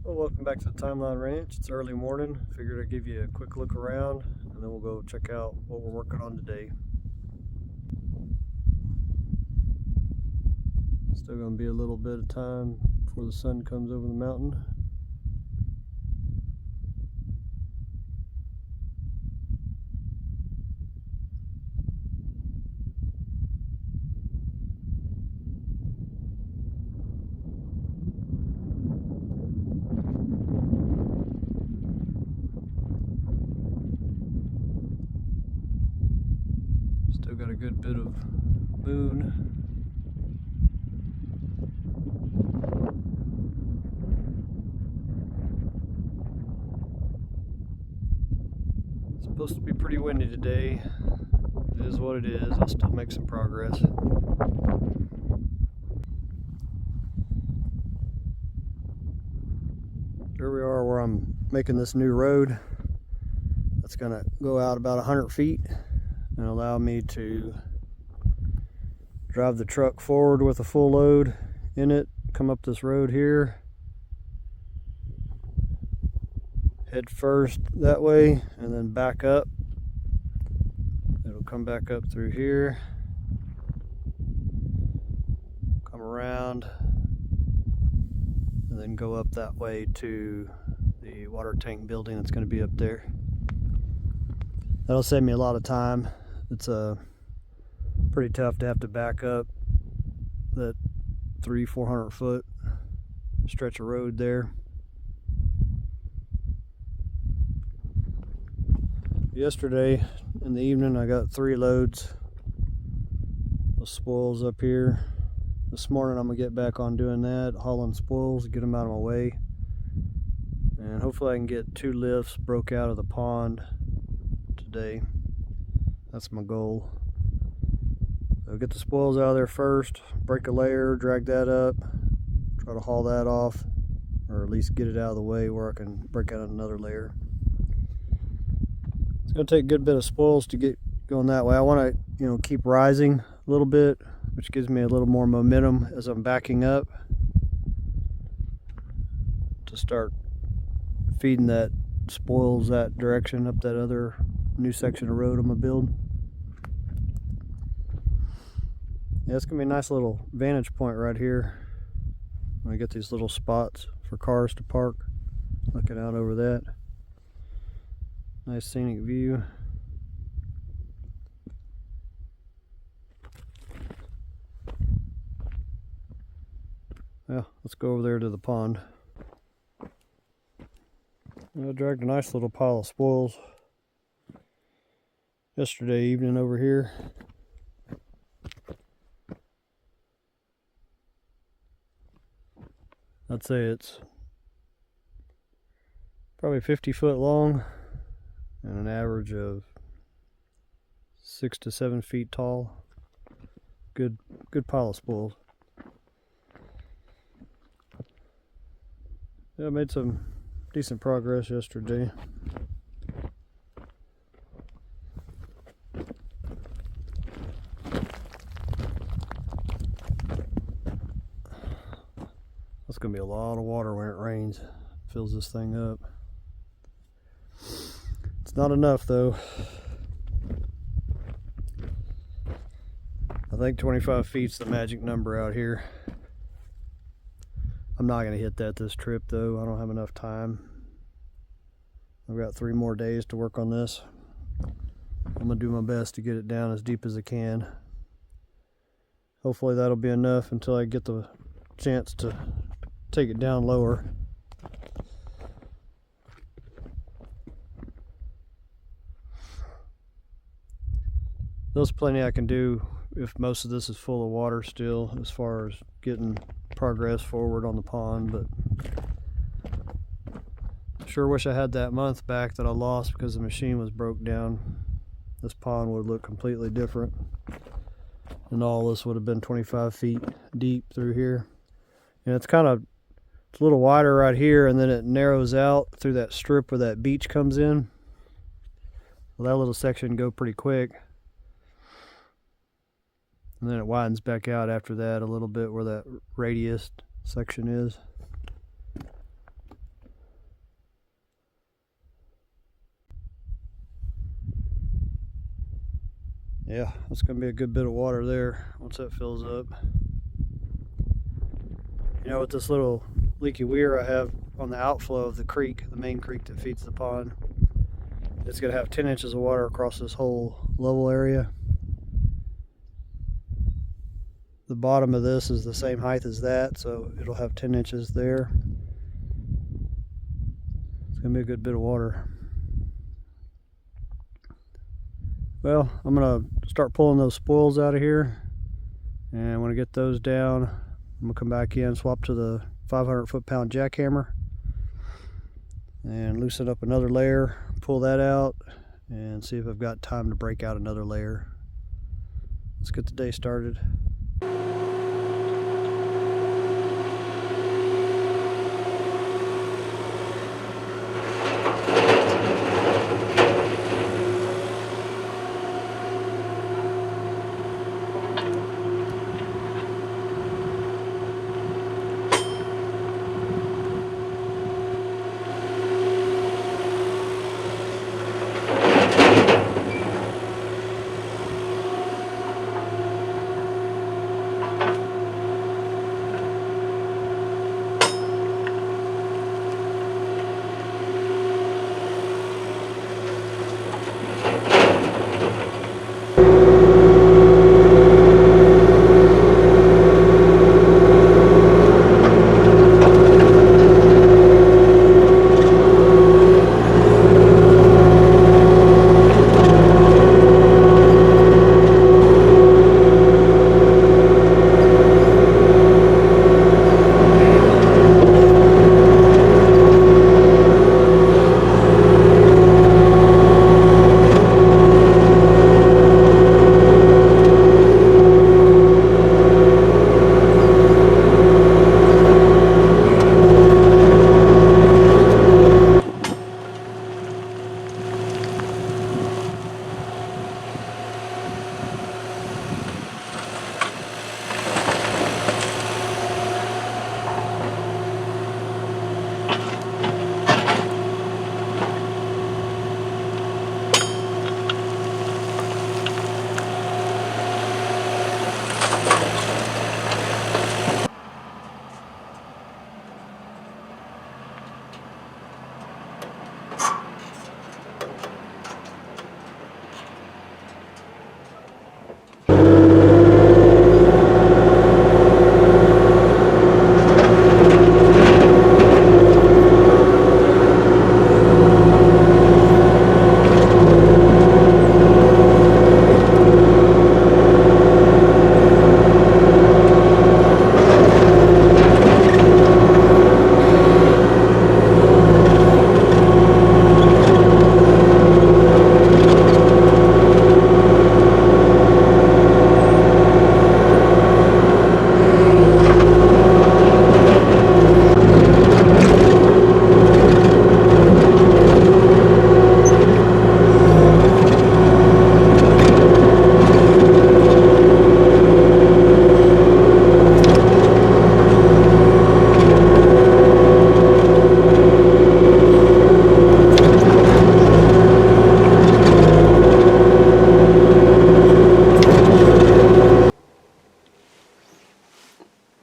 Well, welcome back to the Timeline Ranch. It's early morning. Figured I'd give you a quick look around and then we'll go check out what we're working on today. Still going to be a little bit of time before the sun comes over the mountain. Still got a good bit of moon. It's supposed to be pretty windy today. It is what it is. I'll still make some progress. Here we are where I'm making this new road. That's going to go out about 100 feet and allow me to drive the truck forward with a full load in it, come up this road here, head first that way, and then back up. It'll come back up through here, come around, and then go up that way to the water tank building that's going to be up there. That'll save me a lot of time. It's pretty tough to have to back up that 300-400 foot stretch of road there. Yesterday in the evening I got 3 loads of spoils up here. This morning I'm gonna get back on doing that, hauling spoils, get them out of my way, and hopefully I can get 2 lifts broke out of the pond today. That's my goal. So get the spoils out of there first, break a layer, drag that up, try to haul that off, or at least get it out of the way where I can break out another layer. It's going to take a good bit of spoils to get going that way. I want to, keep rising a little bit, which gives me a little more momentum as I'm backing up to start feeding that spoils that direction up that other new section of road I'm going to build. Yeah, it's going to be a nice little vantage point right here. I get these little spots for cars to park, looking out over that. Nice scenic view. Well, let's go over there to the pond. I dragged a nice little pile of spoils yesterday evening over here. I'd say it's probably 50 foot long and an average of 6 to 7 feet tall. Good pile of spoils. Yeah, I made some decent progress yesterday. That's gonna be a lot of water when it rains. Fills this thing up. It's not enough though. I think 25 feet's the magic number out here. I'm not gonna hit that this trip though. I don't have enough time. I've got 3 more days to work on this. I'm gonna do my best to get it down as deep as I can. Hopefully that'll be enough until I get the chance to take it down lower. There's plenty I can do if most of this is full of water still, as far as getting progress forward on the pond, but sure wish I had that month back that I lost because the machine was broke down. This pond would look completely different, and all this would have been 25 feet deep through here. And it's a little wider right here, and then it narrows out through that strip where that beach comes in. Well, that little section can go pretty quick, and then it widens back out after that a little bit where that radius section is. Yeah, that's going to be a good bit of water there once that fills up. You know, with this little leaky weir I have on the outflow of the creek, the main creek that feeds the pond, it's going to have 10 inches of water across this whole level area. The bottom of this is the same height as that, so it'll have 10 inches there. It's going to be a good bit of water. Well, I'm going to start pulling those spoils out of here, and when I get those down, I'm going to come back in, swap to the 500 foot-pound jackhammer, and loosen up another layer, pull that out, and see if I've got time to break out another layer. Let's get the day started.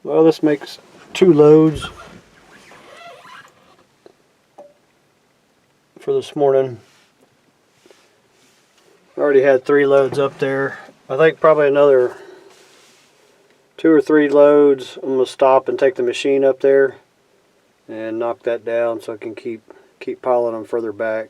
Well, this makes 2 loads for this morning. I already had 3 loads up there. I think probably another 2 or 3 loads. I'm going to stop and take the machine up there and knock that down so I can keep piling them further back.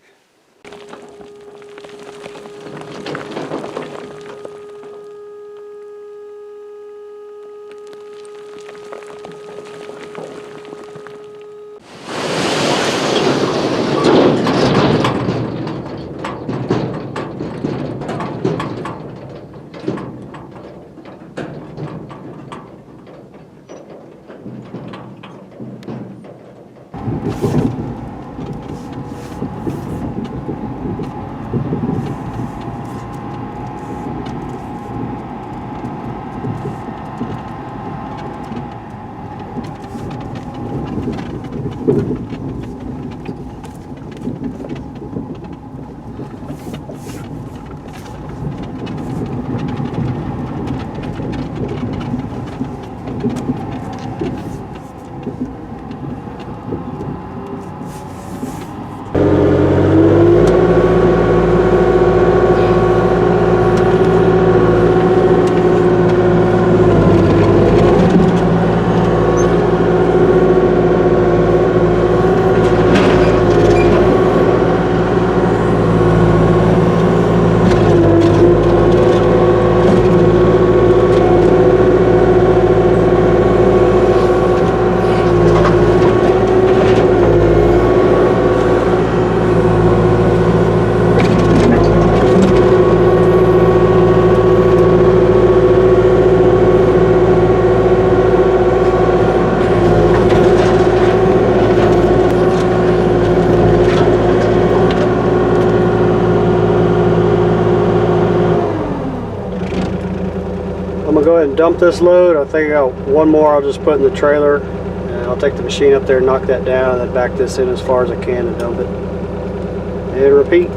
ahead and dump this load. I think I got one more I'll just put in the trailer, and I'll take the machine up there and knock that down, and then back this in as far as I can and dump it. And repeat.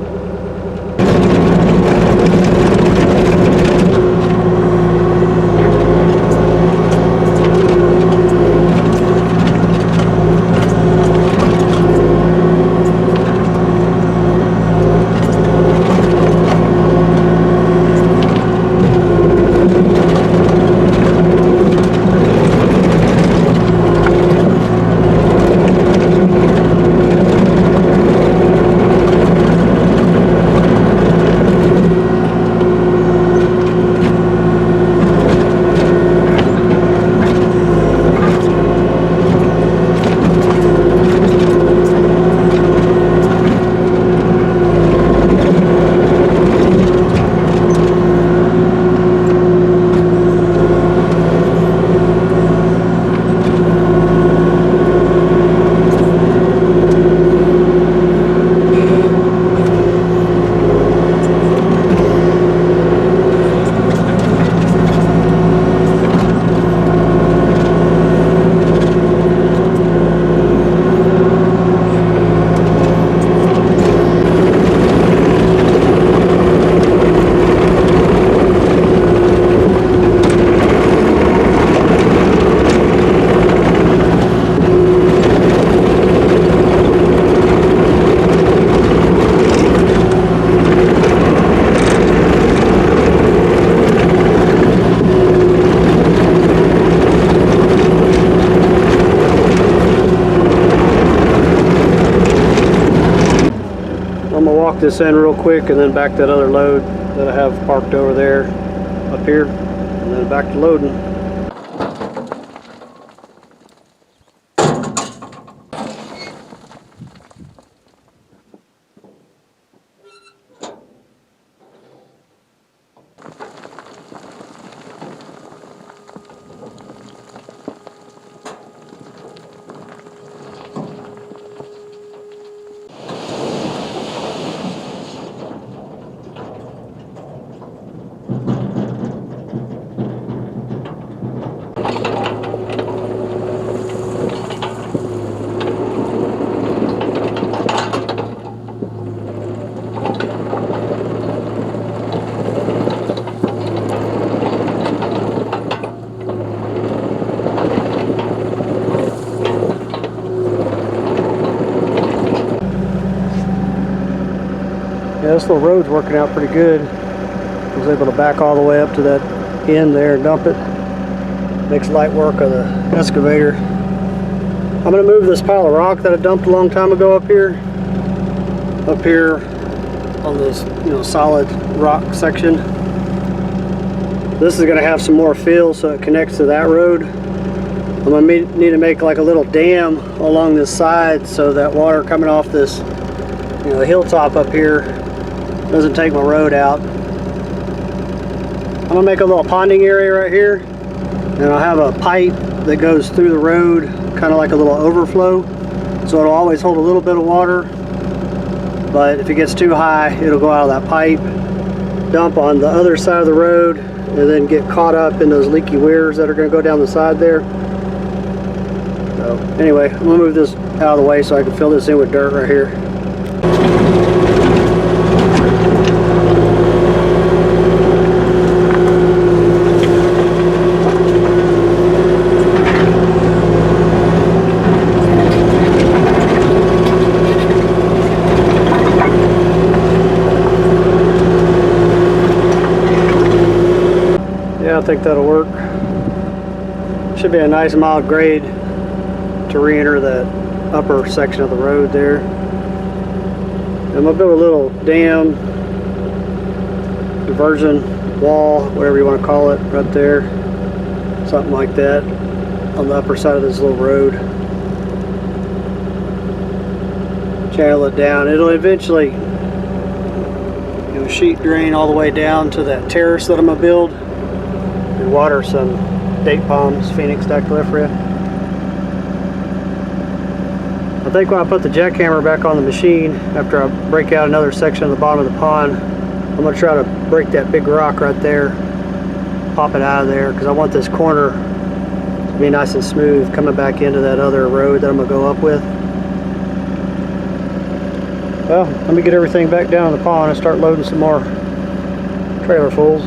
This in real quick and then back that other load that I have parked over there up here, and then back to loading. Yeah, this little road's working out pretty good. I was able to back all the way up to that end there and dump it. Makes light work of the excavator. I'm going to move this pile of rock that I dumped a long time ago up here on this, solid rock section. This is going to have some more fill so it connects to that road. I'm going to need to make like a little dam along this side so that water coming off this hilltop up here doesn't take my road out. I'm going to make a little ponding area right here, and I'll have a pipe that goes through the road, kind of like a little overflow, so it'll always hold a little bit of water, but if it gets too high it'll go out of that pipe, dump on the other side of the road, and then get caught up in those leaky weirs that are going to go down the side there. So anyway, I'm going to move this out of the way so I can fill this in with dirt right here. I think that'll work. Should be a nice mild grade to re-enter that upper section of the road there. I'm gonna build a little dam, diversion wall, whatever you want to call it, right there, something like that, on the upper side of this little road. Channel it down. It'll eventually sheet drain all the way down to that terrace that I'm gonna build. Water some date palms, Phoenix dactylifera. I think when I put the jackhammer back on the machine, after I break out another section of the bottom of the pond, I'm going to try to break that big rock right there pop it out of there because I want this corner to be nice and smooth coming back into that other road that I'm gonna go up with. Well, let me get everything back down in the pond and start loading some more trailer fulls.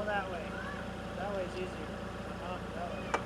That way. That way is easier. That way.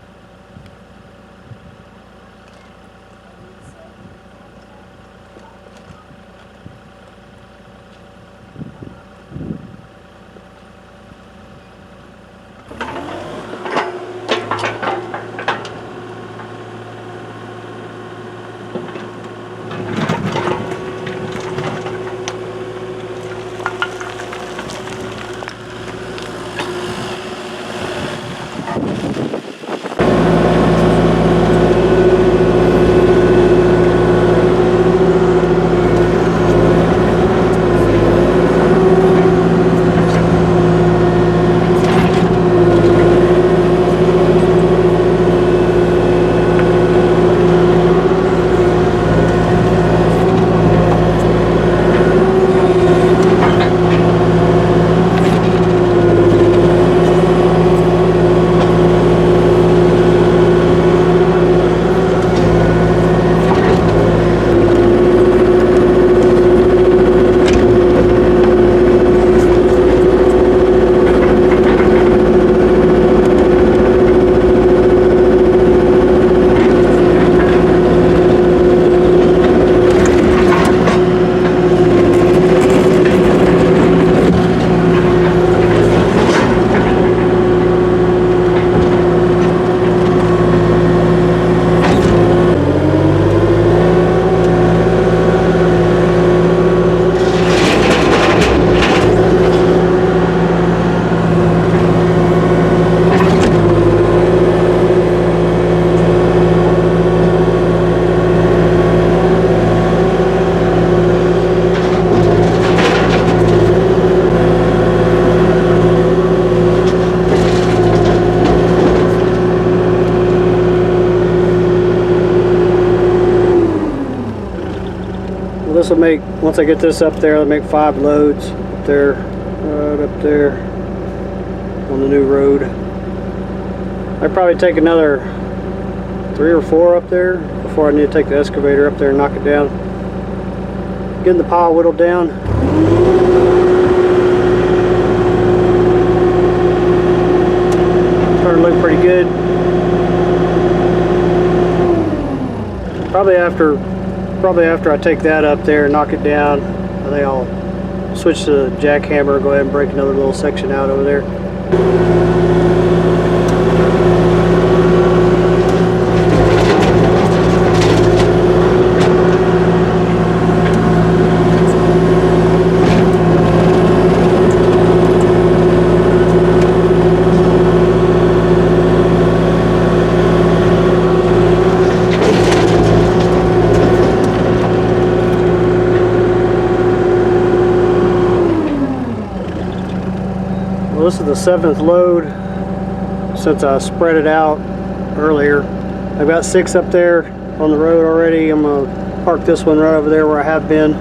this will make, once I get this up there, I'll make 5 loads up there, right up there on the new road. I'd probably take another 3 or 4 up there before I need to take the excavator up there and knock it down. Getting the pile whittled down. Starting to look pretty good. Probably after I take that up there and knock it down, I think I'll switch to the jackhammer, go ahead and break another little section out over there. Well, this is the 7th load since I spread it out earlier. I've got 6 up there on the road already. I'm gonna park this one right over there where I have been.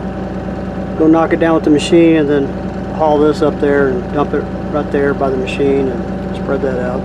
Go knock it down with the machine and then haul this up there and dump it right there by the machine and spread that out.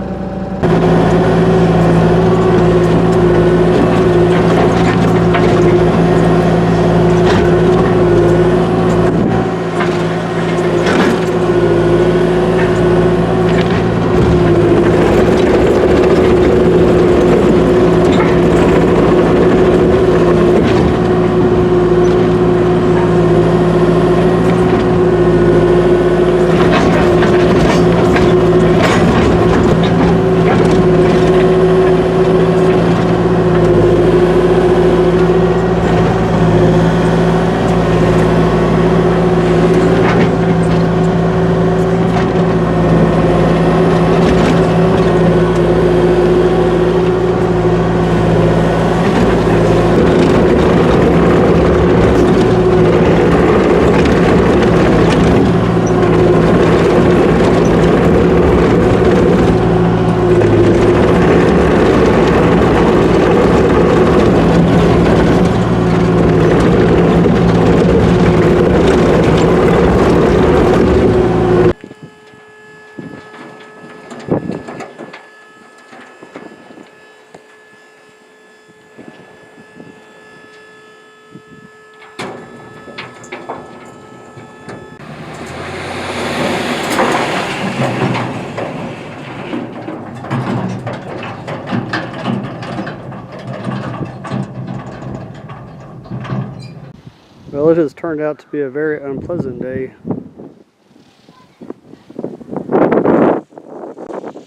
Well, it has turned out to be a very unpleasant day.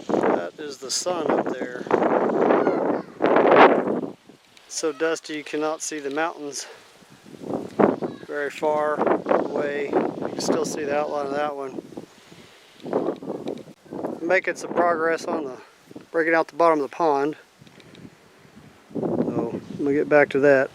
That is the sun up there. It's so dusty you cannot see the mountains very far away. You can still see the outline of that one. I'm making some progress on the breaking out the bottom of the pond. So I'm gonna get back to that.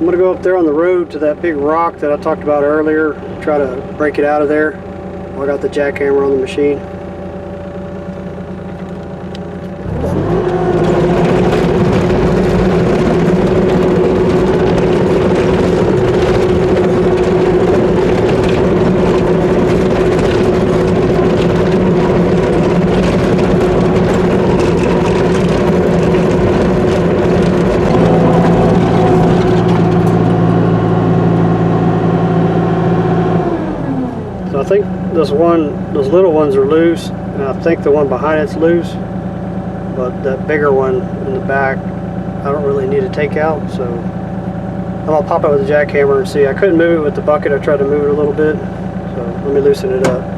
I'm gonna go up there on the road to that big rock that I talked about earlier, try to break it out of there. I got the jackhammer on the machine. So I think those little ones are loose, and I think the one behind it's loose, but that bigger one in the back I don't really need to take out, so I'm gonna pop it with a jackhammer and see. I couldn't move it with the bucket. I tried to move it a little bit, so let me loosen it up.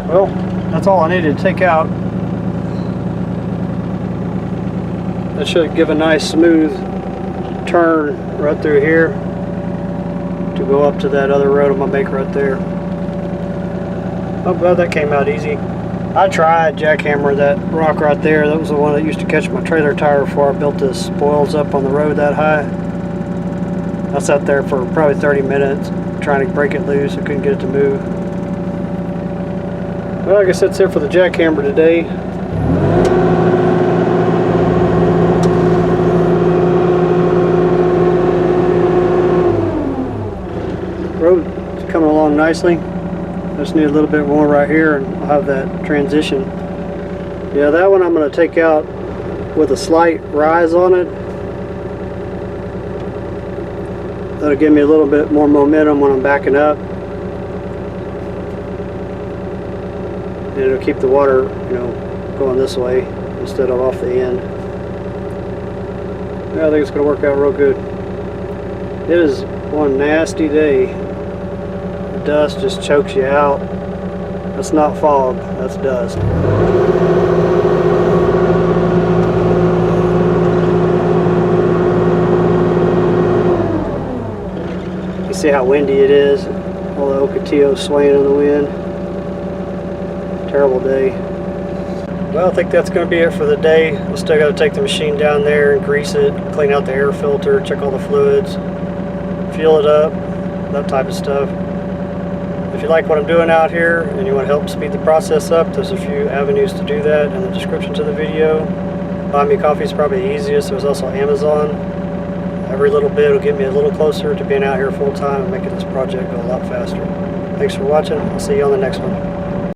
Well, that's all I needed to take out. That should give a nice smooth turn right through here to go up to that other road I'm gonna make right there. Oh, glad that came out easy. I tried jackhammer that rock right there. That was the one that used to catch my trailer tire before I built the spoils up on the road that high. I sat there for probably 30 minutes trying to break it loose. I couldn't get it to move. Well, I guess that's it for the jackhammer today. Road is coming along nicely. I just need a little bit more right here and I'll have that transition. Yeah, that one I'm going to take out with a slight rise on it. That'll give me a little bit more momentum when I'm backing up. And it'll keep the water, going this way instead of off the end. Yeah, I think it's going to work out real good. It is one nasty day. The dust just chokes you out. That's not fog, that's dust. You see how windy it is? All the Ocotillo swaying in the wind. Terrible day. Well, I think that's going to be it for the day. We'll still got to take the machine down there and grease it, clean out the air filter, check all the fluids, fuel it up, that type of stuff. If you like what I'm doing out here and you want to help speed the process up, there's a few avenues to do that in the description to the video. Buy me coffee is probably the easiest. There's also Amazon. Every little bit will get me a little closer to being out here full time and making this project go a lot faster. Thanks for watching. I'll see you on the next one.